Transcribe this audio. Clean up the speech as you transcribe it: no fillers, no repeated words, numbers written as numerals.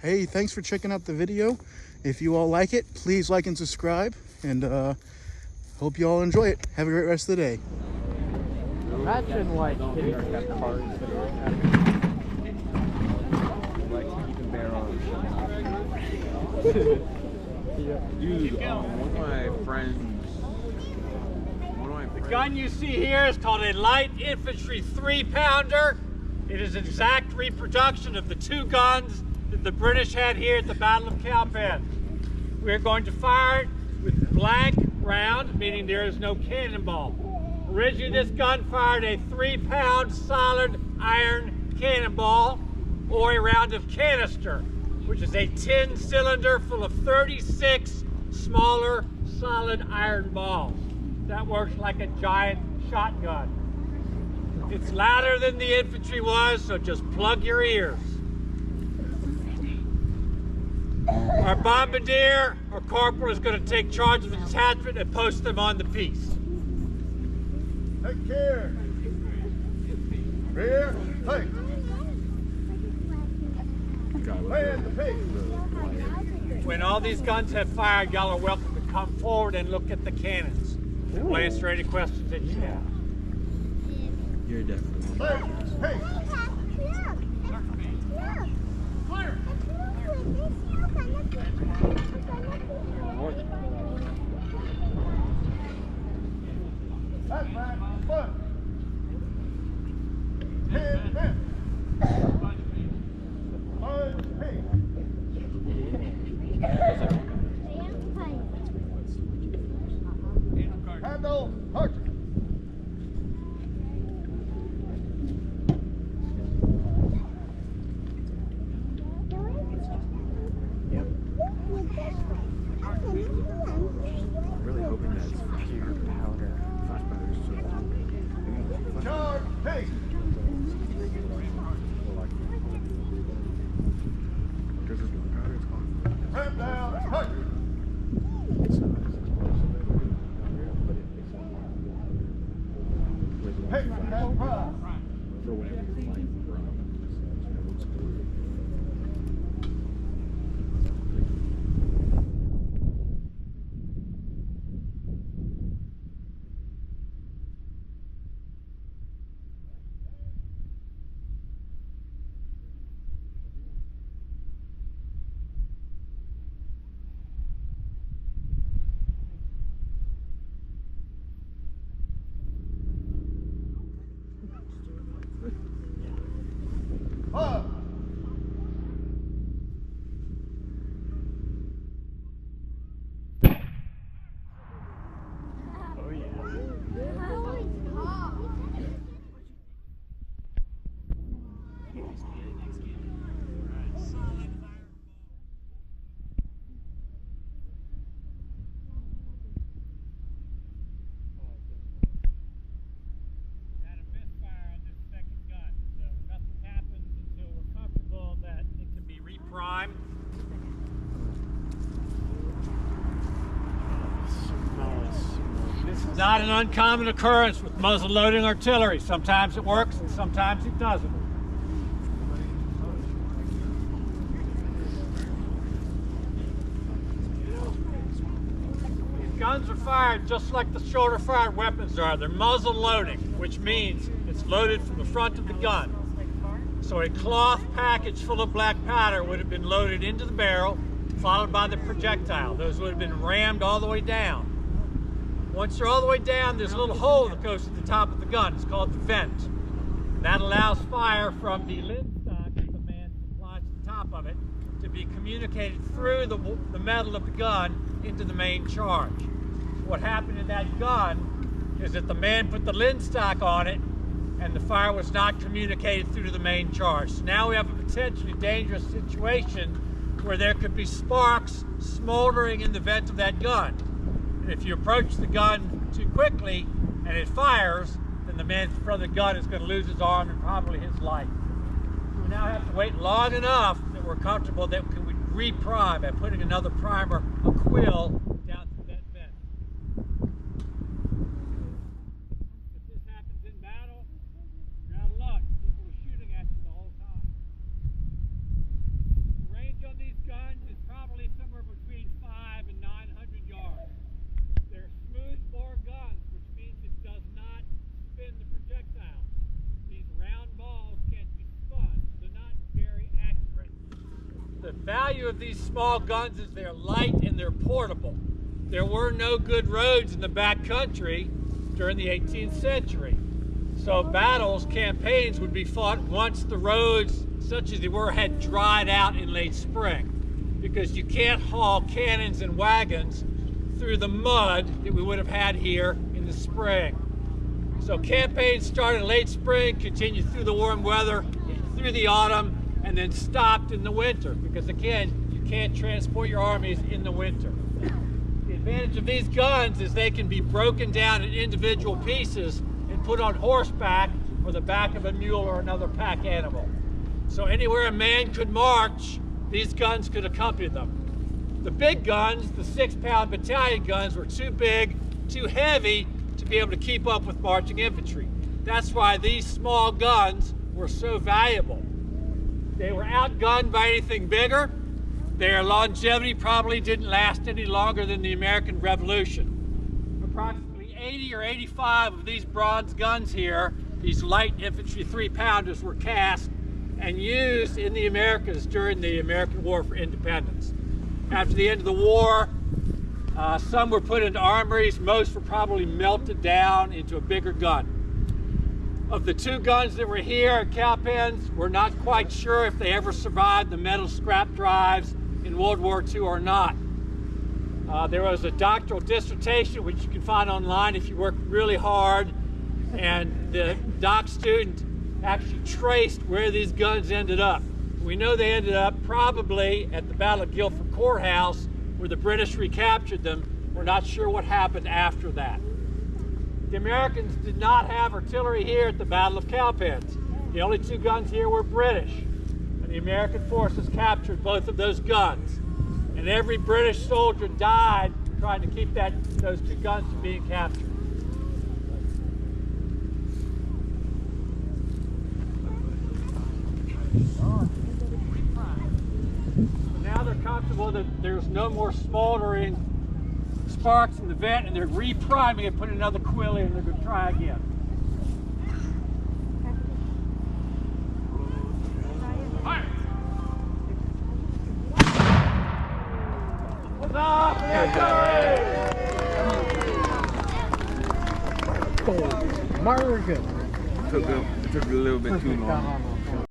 Hey, thanks for checking out the video. If you all like it, please like and subscribe, and hope you all enjoy it. Have a great rest of the day. Imagine like hitting that cars that are like keeping bear arms. Dude, one of my friends. The gun you see here is called a light infantry 3-pounder. It is an exact reproduction of the 2 guns that the British had here at the Battle of Cowpen. We're going to fire it with blank round, meaning there is no cannonball. Originally, this gun fired a 3-pound solid iron cannonball or a round of canister, which is a tin cylinder full of 36 smaller solid iron balls. That works like a giant shotgun. It's louder than the infantry was, so just plug your ears. Our bombardier, our corporal, is going to take charge of the detachment and post them on the piece. Take care. Rear, take. Land the piece. When all these guns have fired, y'all are welcome to come forward and look at the cannons. We'll answer any questions that you have. You're definitely. Hey. That's right. Foot. Head. Handle, archer. I'm really hoping that's pure powder. Flash powder is so Charge, take. Because it's not powder, it's called. Ramp down, archer. It's not as explosive, but it's Pick that prize. for whenever you're flying from. Up. Had a misfire on this second gun, so nothing happens until we're comfortable that it can be reprimed. This is not an uncommon occurrence with muzzle loading artillery. Sometimes it works and sometimes it doesn't. These guns are fired just like the shoulder fired weapons are. They're muzzle loading, which means it's loaded from the front of the gun. So a cloth package full of black powder would have been loaded into the barrel, followed by the projectile. Those would have been rammed all the way down. Once you're all the way down, there's a little hole that goes to the top of the gun. It's called the vent. That allows fire from the lid stock that the man supplies to the top of it to be communicated through the metal of the gun into the main charge. What happened in that gun is that the man put the lid stock on it and the fire was not communicated through to the main charge. So now we have a potentially dangerous situation where there could be sparks smoldering in the vent of that gun. And if you approach the gun too quickly and it fires, then the man in front of the gun is going to lose his arm and probably his life. We now have to wait long enough that we're comfortable that we can reprime by putting another primer, a quill, down through that vent. If this happens in battle, you're out of luck. People are shooting at you the whole time. The range on these value of these small guns is they're light and they're portable. There were no good roads in the back country during the 18th century. So battles, campaigns would be fought once the roads, such as they were, had dried out in late spring. Because you can't haul cannons and wagons through the mud that we would have had here in the spring. So campaigns started in late spring, continued through the warm weather, through the autumn, and then stopped in the winter. Because again, you can't transport your armies in the winter. The advantage of these guns is they can be broken down in individual pieces and put on horseback or the back of a mule or another pack animal. So anywhere a man could march, these guns could accompany them. The big guns, the 6-pound battalion guns, were too big, too heavy to be able to keep up with marching infantry. That's why these small guns were so valuable. They were outgunned by anything bigger. Their longevity probably didn't last any longer than the American Revolution. Approximately 80 or 85 of these bronze guns here, these light infantry 3-pounders, were cast and used in the Americas during the American War for Independence. After the end of the war, some were put into armories, most were probably melted down into a bigger gun. Of the 2 guns that were here at Cowpens, we're not quite sure if they ever survived the metal scrap drives in World War II or not. There was a doctoral dissertation, which you can find online if you work really hard, and the doc student actually traced where these guns ended up. We know they ended up probably at the Battle of Guilford Courthouse, where the British recaptured them. We're not sure what happened after that. The Americans did not have artillery here at the Battle of Cowpens. The only 2 guns here were British, and the American forces captured both of those guns. And every British soldier died trying to keep those 2 guns from being captured. So now they're comfortable that there's no more smoldering sparks in the vent, and they're repriming and putting another quill in, and they're going to try again. Fire! Huzzah for the Margaret. It took a little bit too long.